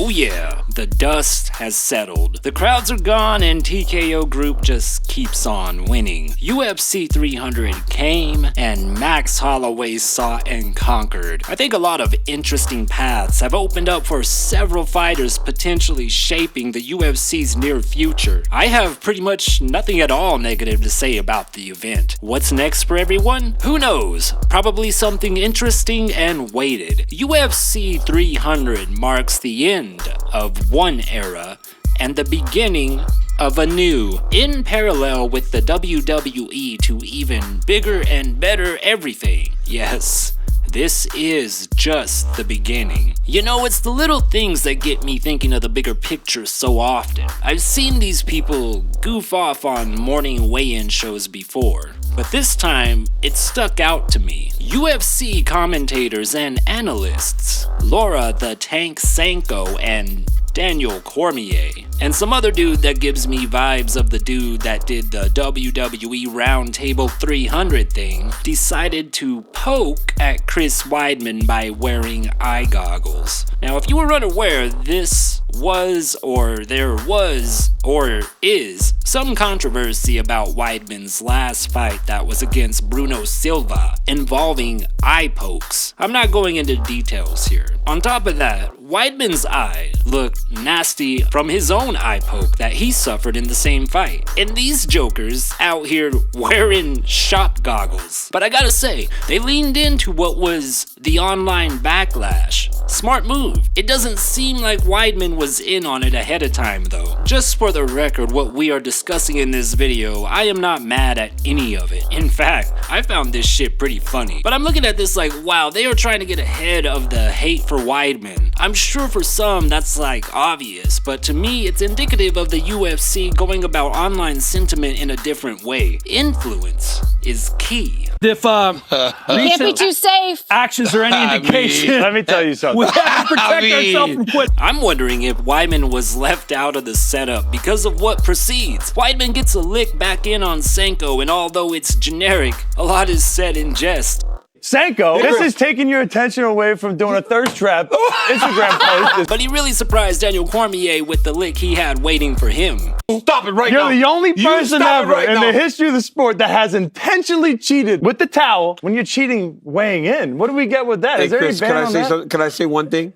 Oh yeah, the dust has settled. The crowds are gone and TKO Group just keeps on winning. UFC 300 came and Max Holloway sought and conquered. I think a lot of interesting paths have opened up for several fighters potentially shaping the UFC's near future. I have pretty much nothing at all negative to say about the event. What's next for everyone? Who knows? Probably something interesting and weighted. UFC 300 marks the end of one era and the beginning of a new, in parallel with the WWE to even bigger and better everything. Yes, this is just the beginning. You know, it's the little things that get me thinking of the bigger picture so often. I've seen these people goof off on morning weigh-in shows before, but this time it stuck out to me. UFC commentators and analysts, Laura the Tank Sanko and Daniel Cormier, and some other dude that gives me vibes of the dude that did the WWE Roundtable 300 thing, decided to poke at Chris Weidman by wearing eye goggles. Now, if you were unaware, this was, or there was, or is some controversy about Weidman's last fight that was against Bruno Silva involving eye pokes. I'm not going into details here. On top of that, Weidman's eye looked nasty from his own eye poke that he suffered in the same fight. And these jokers out here wearing shop goggles. But I gotta say, they leaned into what was the online backlash. Smart move. It doesn't seem like Weidman was in on it ahead of time though. Just for the record, what we are discussing in this video, I am not mad at any of it. In fact, I found this shit pretty funny. But I'm looking at this like, wow, they are trying to get ahead of the hate for Weidman. I'm sure for some that's like obvious, but to me it's indicative of the UFC going about online sentiment in a different way. Influence is key. If can't be too safe. actions are any indication, Let me tell you something. we have to protect ourselves from quit. I'm wondering if Weidman was left out of the setup because of what precedes. Weidman gets a lick back in on Sanko, and although it's generic, a lot is said in jest. Sanko, this is taking your attention away from doing a thirst trap Instagram post. But he really surprised Daniel Cormier with the lick he had waiting for him. Stop it right now. You're the only person ever right in now. the history of the sport that has intentionally cheated with the towel when you're cheating weighing in. What do we get with that? Hey, Is there Chris, any ban can I on say that? something? Can I say one thing?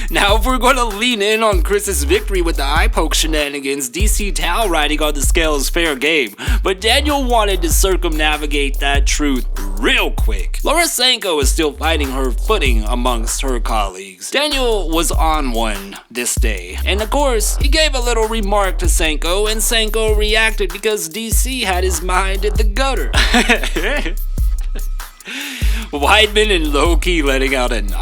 Now, if we're going to lean in on Chris's victory with the eye poke shenanigans, DC towel riding on the scale is fair game. But Daniel wanted to circumnavigate that truth real quick. Laura Sanko is still finding her footing amongst her colleagues. Daniel was on one this day, and of course, he gave a little remark to Sanko, and Sanko reacted because DC had his mind in the gutter. Weidman and low-key letting out an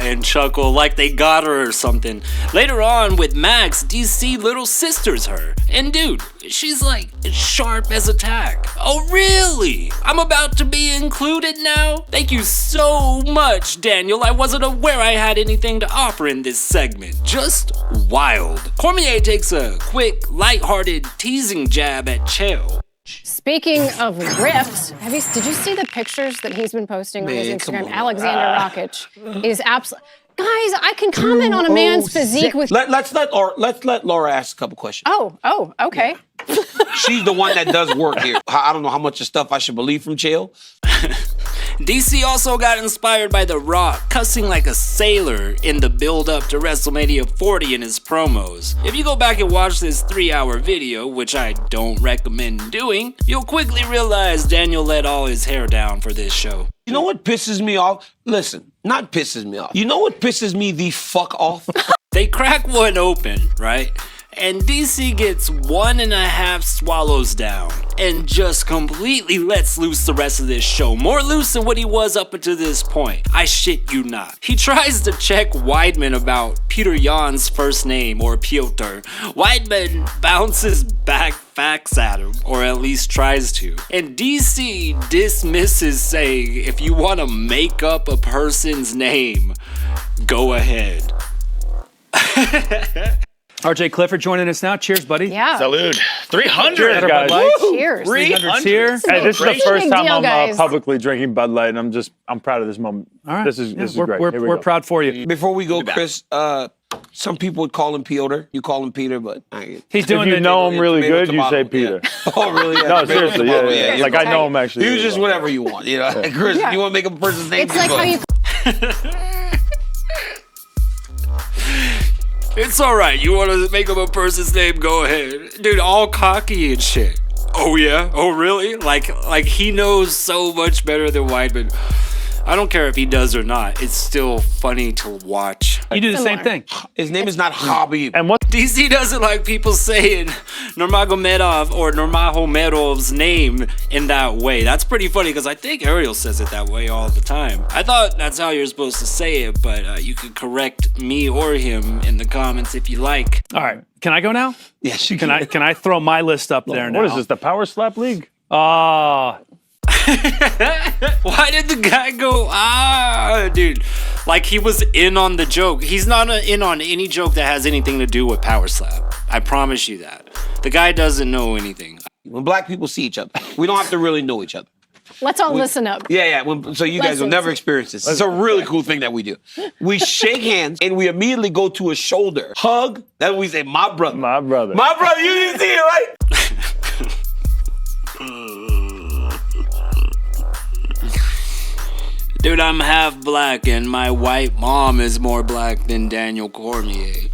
and chuckle like they got her or something. Later on with Max, DC little sisters her. And dude, she's like sharp as a tack. Oh really? I'm about to be included now? Thank you so much, Daniel. I wasn't aware I had anything to offer in this segment. Just wild. Cormier takes a quick, lighthearted teasing jab at Chael. Speaking of ripped, did you see the pictures that he's been posting on his Instagram? Alexander Rakic is absolutely. Guys, I can comment on a man's physique with. Let's let Laura ask a couple questions. Oh, okay. She's the one that does work here. I don't know how much of stuff I should believe from Chael. DC also got inspired by The Rock cussing like a sailor in the build-up to WrestleMania 40 in his promos. If you go back and watch this 3-hour video, which I don't recommend doing, you'll quickly realize Daniel let all his hair down for this show. You know what pisses me off? Listen, not pisses me off. You know what pisses me the fuck off? They crack one open, right? And DC gets 1.5 swallows down and just completely lets loose the rest of this show. More loose than what he was up until this point. I shit you not. He tries to check Weidman about Peter Yan's first name, or Piotr. Weidman bounces back facts at him, or at least tries to. And DC dismisses saying, if you want to make up a person's name, go ahead. RJ Clifford joining us now. Cheers, buddy. Yeah. Salute. 300. Cheers, guys. Cheers. 300 here. Hey, this is the first time I'm guys. publicly drinking Bud Light, and I'm proud of this moment. All right. This is great. Here we We're go. proud for you. Before we go, Chris, some people would call him Piotr. You call him Peter, but He's If doing you the know him really tomato, good, you say tomato, Peter. yeah. Oh, really? Yeah. No, Tomato, seriously, tomato, yeah. you Like know. I know him actually. You just whatever you want, you know. Chris, Yeah. you want to make a person's name? It's like how you. It's all right. You want to make up a person's name? Go ahead, dude. All cocky and shit. Oh yeah. Oh really? Like he knows so much better than Weidman. I don't care if he does or not. It's still funny to watch. You do the same Similar. thing. His name is not Habib. And what? DC doesn't like people saying Nurmagomedov or Nurmagomedov's name in that way. That's pretty funny because I think Ariel says it that way all the time. I thought that's how you're supposed to say it, but you can correct me or him in the comments if you like. All right. Can I go now? Yes, you Can I throw my list up there now? What is this? The Power Slap League? Why did the guy go, dude? Like he was in on the joke. He's not in on any joke that has anything to do with Power Slap. I promise you that. The guy doesn't know anything. When black people see each other, we don't have to really know each other. Let's all listen up. Yeah. So you guys will Lessons. never experience this. It's a really cool thing that we do. We shake hands and we immediately go to a shoulder hug. Then we say, "My brother, My brother. my brother." You didn't see it, right? Dude, I'm half black and my white mom is more black than Daniel Cormier.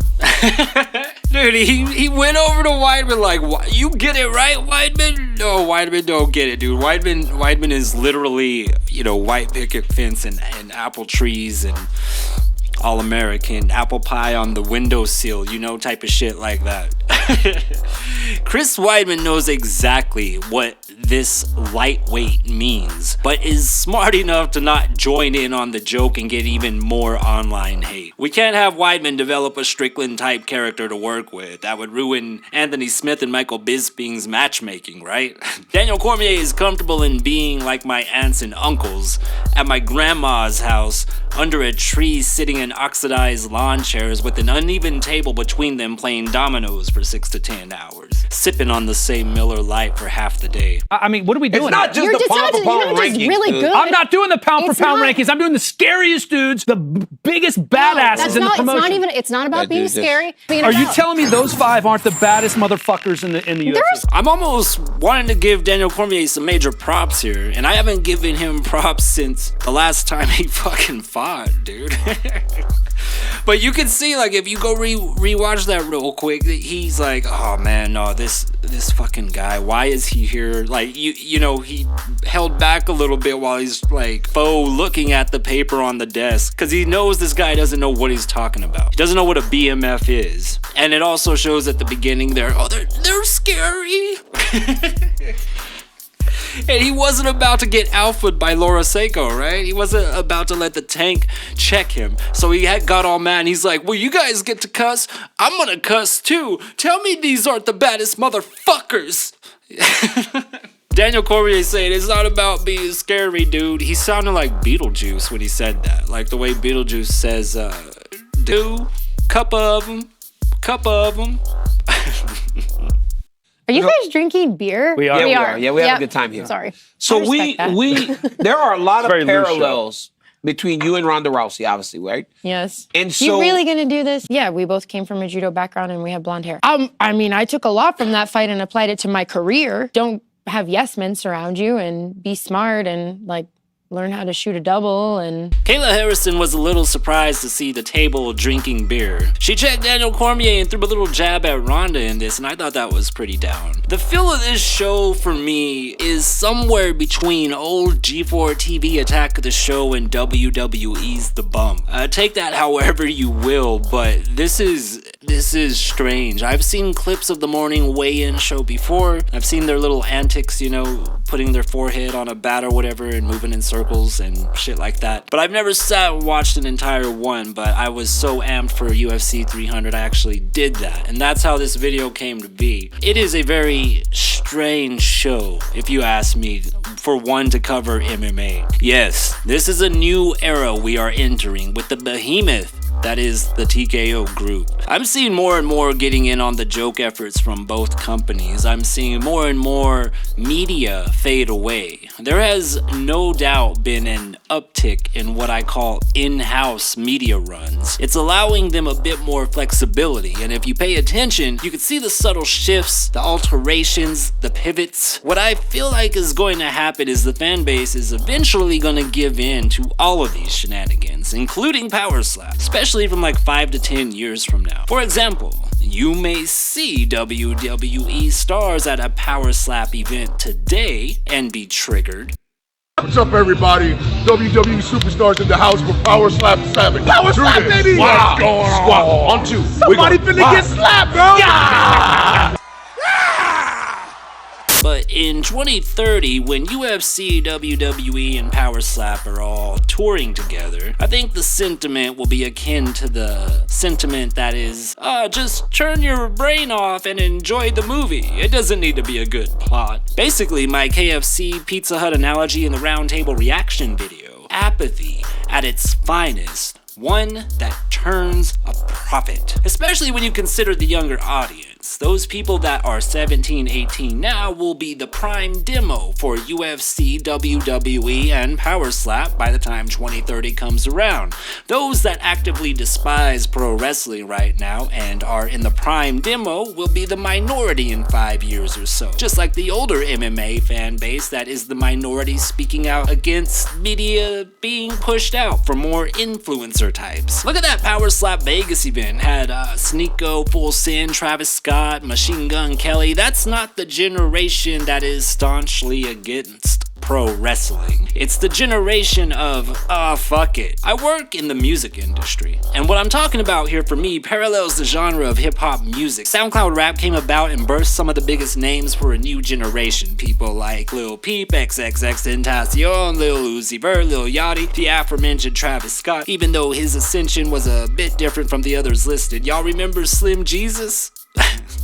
Dude, he went over to Weidman like, you get it right, Weidman? No, Weidman don't get it, dude. Weidman is literally, white picket fence and apple trees and all-American, apple pie on the windowsill, type of shit like that. Chris Weidman knows exactly what this lightweight means, but is smart enough to not join in on the joke and get even more online hate. We can't have Weidman develop a Strickland-type character to work with. That would ruin Anthony Smith and Michael Bisping's matchmaking, right? Daniel Cormier is comfortable in being like my aunts and uncles at my grandma's house under a tree sitting in oxidized lawn chairs with an uneven table between them playing dominoes for 6 to 10 hours, sipping on the same Miller Lite for half the day. I mean, what are we doing? It's not here? just You're the just pound not, for pound you're not just rankings. really dude. good. I'm not doing the pound for It's pound not- rankings. I'm doing the scariest dudes, the biggest badasses That's in the not. promotion. It's not about That being dude just- scary. Being Are you about- telling me those 5 aren't the baddest motherfuckers in the UFC? There's I'm almost wanting to give Daniel Cormier some major props here, and I haven't given him props since the last time he fucking fought, dude. But you can see, like, if you go rewatch that real quick, he's like, oh man, no, this fucking guy, why is he here? Like, you know, he held back a little bit while he's like looking at the paper on the desk, because he knows this guy doesn't know what he's talking about. He doesn't know what a BMF is. And it also shows at the beginning they're scary. And he wasn't about to get alphaed by Laura Seiko, right? He wasn't about to let the tank check him. So he got all mad and he's like, well, you guys get to cuss? I'm gonna cuss too. Tell me these aren't the baddest motherfuckers. Daniel Cormier saying it's not about being scary, dude. He sounded like Beetlejuice when he said that. Like the way Beetlejuice says, cup of them. Are you guys drinking beer? We are. Yeah, we are. Yeah, we have a good time here. Sorry. So I respect that. there are a lot of Very loose show. parallels between you and Ronda Rousey, obviously, right? Yes. And so You really gonna do this? Yeah, we both came from a judo background and we have blonde hair. I mean, I took a lot from that fight and applied it to my career. Don't have yes men surround you and be smart and like learn how to shoot a double and Kayla Harrison was a little surprised to see the table drinking beer. She checked Daniel Cormier and threw a little jab at Ronda in this, and I thought that was pretty down. The feel of this show for me is somewhere between old G4 TV Attack of the Show and WWE's The Bump. Take that however you will, but this is strange. I've seen clips of the morning weigh-in show before. I've seen their little antics, you know, putting their forehead on a bat or whatever and moving in circles and shit like that. But I've never sat and watched an entire one, but I was so amped for UFC 300 I actually did that. And that's how this video came to be. It is a very strange show, if you ask me, for one to cover MMA. Yes, this is a new era we are entering with the behemoth that is the TKO Group. I'm seeing more and more getting in on the joke efforts from both companies. I'm seeing more and more media fade away. There has no doubt been an uptick in what I call in-house media runs. It's allowing them a bit more flexibility, and if you pay attention, you can see the subtle shifts, the alterations, the pivots. What I feel like is going to happen is the fan base is eventually going to give in to all of these shenanigans, including Power Slap, especially from like 5 to 10 years from now. For example, you may see WWE stars at a Power Slap event today and be triggered. What's up, everybody? WWE superstars in the house for Power Slap 7. Power Slap, baby! Wow. What's going on? Squat. On 2. Somebody finna get slapped, bro! Yeah! But in 2030, when UFC, WWE, and Power Slap are all touring together, I think the sentiment will be akin to the sentiment that is, just turn your brain off and enjoy the movie. It doesn't need to be a good plot. Basically, my KFC Pizza Hut analogy in the roundtable reaction video. Apathy at its finest. One that turns a profit. Especially when you consider the younger audience. Those people that are 17, 18 now will be the prime demo for UFC, WWE, and Power Slap by the time 2030 comes around. Those that actively despise pro wrestling right now and are in the prime demo will be the minority in 5 years or so. Just like the older MMA fan base that is the minority speaking out against media being pushed out for more influencer types. Look at that Power Slap Vegas event. Had Sneeko, Full Sin, Travis Scott, Machine Gun Kelly. That's not the generation that is staunchly against pro wrestling. It's the generation of, fuck it. I work in the music industry, and what I'm talking about here for me parallels the genre of hip-hop music. SoundCloud rap came about and birthed some of the biggest names for a new generation. People like Lil Peep, XXXTentacion, Lil Uzi Vert, Lil Yachty, the aforementioned Travis Scott, even though his ascension was a bit different from the others listed. Y'all remember Slim Jesus?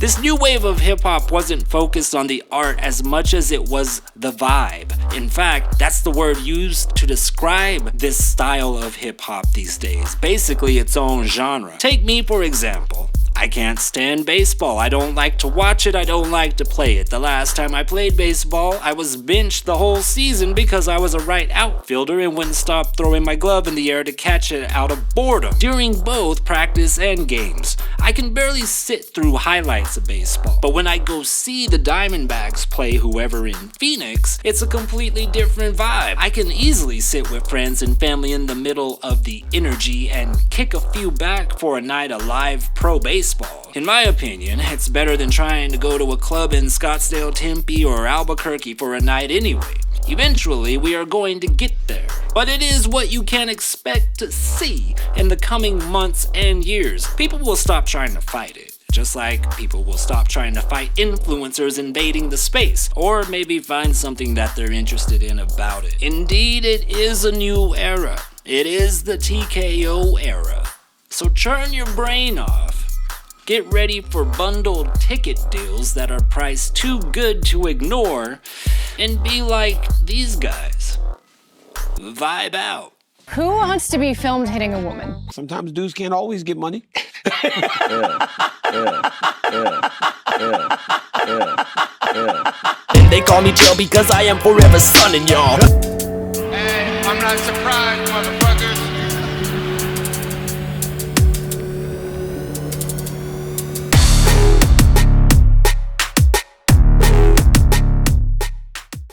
This new wave of hip-hop wasn't focused on the art as much as it was the vibe. In fact, that's the word used to describe this style of hip-hop these days. Basically its own genre. Take me for example. I can't stand baseball. I don't like to watch it. I don't like to play it. The last time I played baseball, I was benched the whole season because I was a right outfielder and wouldn't stop throwing my glove in the air to catch it out of boredom during both practice and games. I can barely sit through highlights of baseball, but when I go see the Diamondbacks play whoever in Phoenix, it's a completely different vibe. I can easily sit with friends and family in the middle of the energy and kick a few back for a night of live pro baseball. In my opinion, it's better than trying to go to a club in Scottsdale, Tempe, or Albuquerque for a night anyway. Eventually, we are going to get there. But it is what you can expect to see in the coming months and years. People will stop trying to fight it. Just like people will stop trying to fight influencers invading the space, or maybe find something that they're interested in about it. Indeed, it is a new era. It is the TKO era. So turn your brain off. Get ready for bundled ticket deals that are priced too good to ignore, and be like these guys. Vibe out. Who wants to be filmed hitting a woman? Sometimes dudes can't always get money. And they call me Joe because I am forever sunning y'all. Hey, I'm not surprised, motherfucker.